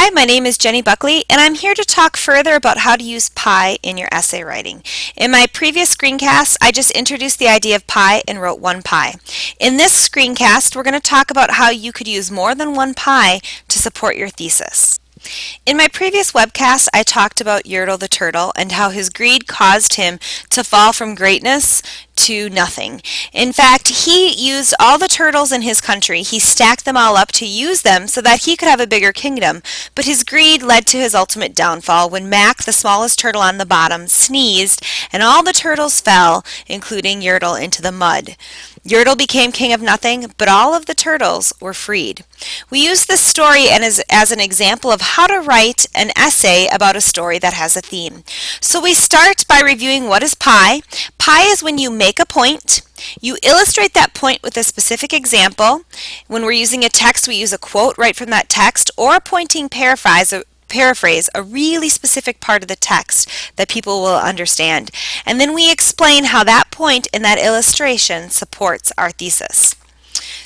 Hi, my name is Jenny Buckley, and I'm here to talk further about how to use PIE in your essay writing. In my previous screencast, I just introduced the idea of PIE and wrote one PIE. In this screencast, we're going to talk about how you could use more than one PIE to support your thesis. In my previous webcast, I talked about Yertle the turtle and how his greed caused him to fall from greatness to nothing. In fact, he used all the turtles in his country. He stacked them all up to use them so that he could have a bigger kingdom. But his greed led to his ultimate downfall when Mac, the smallest turtle on the bottom, sneezed and all the turtles fell, including Yertle, into the mud. Yertle became king of nothing, but all of the turtles were freed. We use this story as an example of how to write an essay about a story that has a theme. So we start by reviewing what is PIE. PIE is when you make a point. You illustrate that point with a specific example. When we're using a text, we use a quote right from that text or a pointing paraphrase, a really specific part of the text that people will understand. And then we explain how that point in that illustration supports our thesis.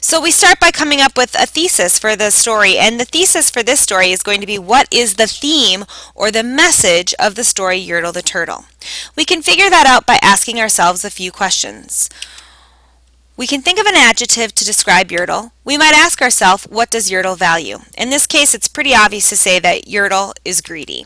So we start by coming up with a thesis for the story, and the thesis for this story is going to be what is the theme or the message of the story Yertle the Turtle. We can figure that out by asking ourselves a few questions. We can think of an adjective to describe Yertle. We might ask ourselves, what does Yertle value? In this case, it's pretty obvious to say that Yertle is greedy.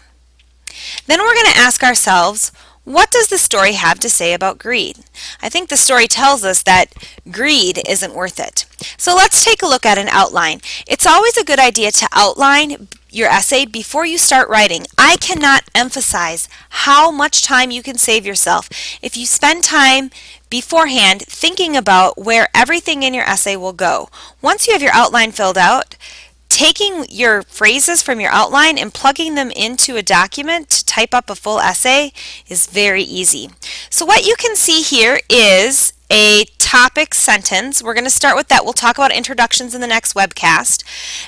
Then we're going to ask ourselves, what does the story have to say about greed? I think the story tells us that greed isn't worth it. So let's take a look at an outline. It's always a good idea to outline your essay before you start writing. I cannot emphasize how much time you can save yourself if you spend time beforehand thinking about where everything in your essay will go. Once you have your outline filled out, taking your phrases from your outline and plugging them into a document to type up a full essay is very easy. So what you can see here is a topic sentence. We're going to start with that. We'll talk about introductions in the next webcast.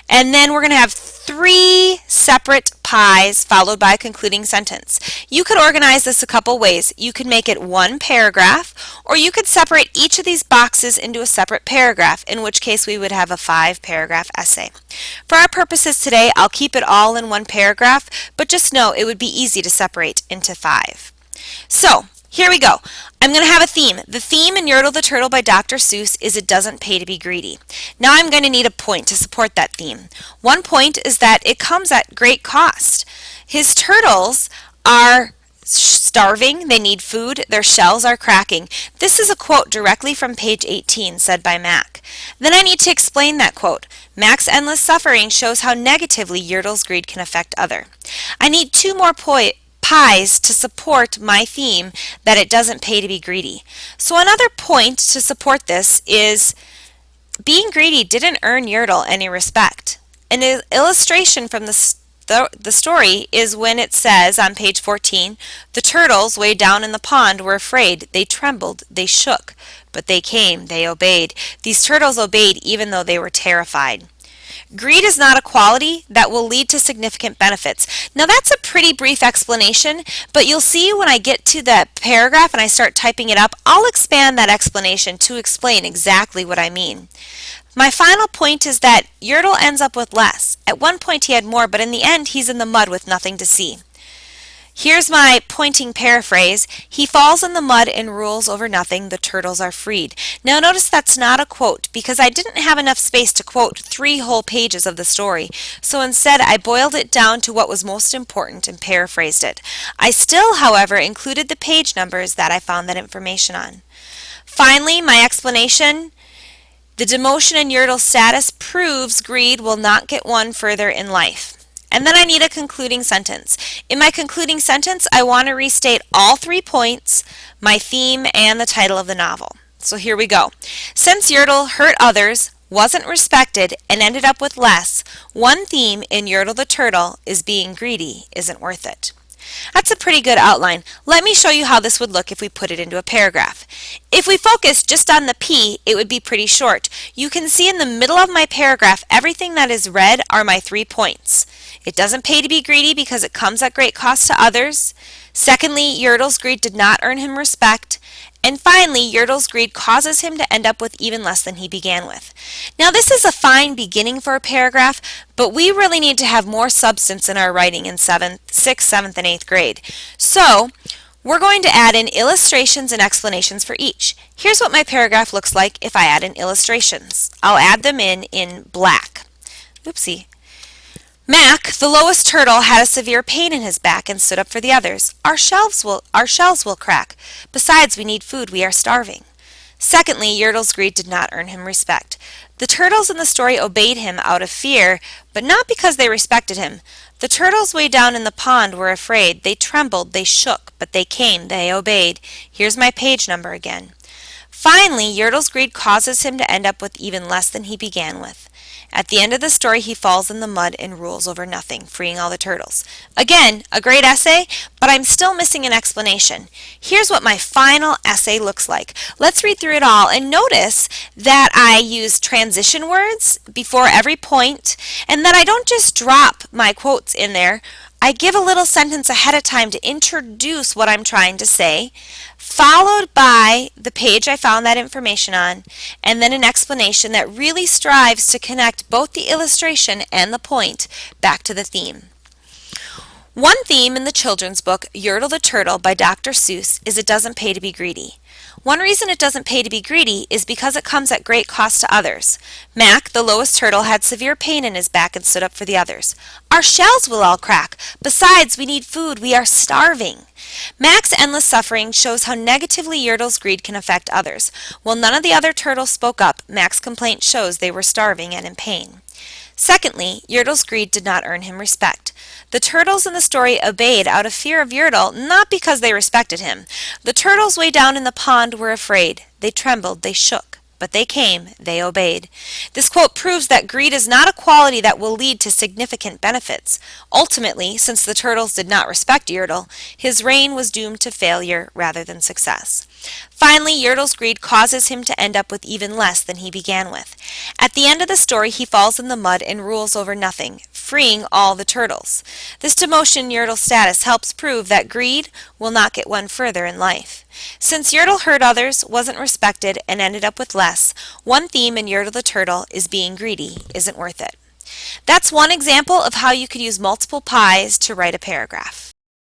And then we're going to have 3 separate PIEs followed by a concluding sentence. You could organize this a couple ways. You could make it one paragraph, or you could separate each of these boxes into a separate paragraph, in which case we would have a 5-paragraph essay. For our purposes today, I'll keep it all in one paragraph, but just know it would be easy to separate into 5. So, here we go. I'm going to have a theme. The theme in Yertle the Turtle by Dr. Seuss is it doesn't pay to be greedy. Now I'm going to need a point to support that theme. One point is that it comes at great cost. His turtles are starving, they need food, their shells are cracking. This is a quote directly from page 18 said by Mac. Then I need to explain that quote. Mac's endless suffering shows how negatively Yertle's greed can affect others. I need 2 more PIEs to support my theme that it doesn't pay to be greedy. So another point to support this is being greedy didn't earn Yertle any respect. An illustration from the story is when it says on page 14, the turtles way down in the pond were afraid, they trembled, they shook, but they came, they obeyed. These turtles obeyed even though they were terrified. Greed is not a quality that will lead to significant benefits. Now that's a pretty brief explanation, but you'll see when I get to the paragraph and I start typing it up, I'll expand that explanation to explain exactly what I mean. My final point is that Yertle ends up with less. At one point he had more, but in the end he's in the mud with nothing to see. Here's my pointing paraphrase. He falls in the mud and rules over nothing. The turtles are freed. Now notice that's not a quote because I didn't have enough space to quote 3 whole pages of the story. So instead I boiled it down to what was most important and paraphrased it. I still, however, included the page numbers that I found that information on. Finally, my explanation. The demotion in Yertle's status proves greed will not get one further in life. And then I need a concluding sentence. In my concluding sentence, I want to restate all 3 points, my theme, and the title of the novel. So here we go. Since Yertle hurt others, wasn't respected, and ended up with less, one theme in Yertle the Turtle is being greedy isn't worth it. That's a pretty good outline. Let me show you how this would look if we put it into a paragraph. If we focus just on the P, it would be pretty short. You can see in the middle of my paragraph, everything that is red are my 3 points. It doesn't pay to be greedy because it comes at great cost to others. Secondly, Yertle's greed did not earn him respect. And finally, Yertle's greed causes him to end up with even less than he began with. Now, this is a fine beginning for a paragraph, but we really need to have more substance in our writing in 6th, 7th, and 8th grade. So, we're going to add in illustrations and explanations for each. Here's what my paragraph looks like if I add in illustrations. I'll add them in black. Oopsie. Mac, the lowest turtle, had a severe pain in his back and stood up for the others. Our shells will crack. Besides, we need food. We are starving. Secondly, Yertle's greed did not earn him respect. The turtles in the story obeyed him out of fear, but not because they respected him. The turtles way down in the pond were afraid. They trembled, they shook, but they came, they obeyed. Here's my page number again. Finally, Yertle's greed causes him to end up with even less than he began with. At the end of the story, he falls in the mud and rules over nothing, freeing all the turtles. Again, a great essay, but I'm still missing an explanation. Here's what my final essay looks like. Let's read through it all and notice that I use transition words before every point and that I don't just drop my quotes in there. I give a little sentence ahead of time to introduce what I'm trying to say, followed by the page I found that information on, and then an explanation that really strives to connect both the illustration and the point back to the theme. One theme in the children's book, Yertle the Turtle by Dr. Seuss, is it doesn't pay to be greedy. One reason it doesn't pay to be greedy is because it comes at great cost to others. Mac, the lowest turtle, had severe pain in his back and stood up for the others. Our shells will all crack. Besides, we need food. We are starving. Mac's endless suffering shows how negatively Yertle's greed can affect others. While none of the other turtles spoke up, Mac's complaint shows they were starving and in pain. Secondly, Yertle's greed did not earn him respect. The turtles in the story obeyed out of fear of Yertle, not because they respected him. The turtles way down in the pond were afraid. They trembled, they shook. But they came, they obeyed. This quote proves that greed is not a quality that will lead to significant benefits. Ultimately, since the turtles did not respect Yertle, his reign was doomed to failure rather than success. Finally, Yertle's greed causes him to end up with even less than he began with. At the end of the story, he falls in the mud and rules over nothing, freeing all the turtles. This demotion in Yertle's status helps prove that greed will not get one further in life. Since Yertle hurt others, wasn't respected, and ended up with less, one theme in Yertle the Turtle is being greedy isn't worth it. That's one example of how you could use multiple pies to write a paragraph.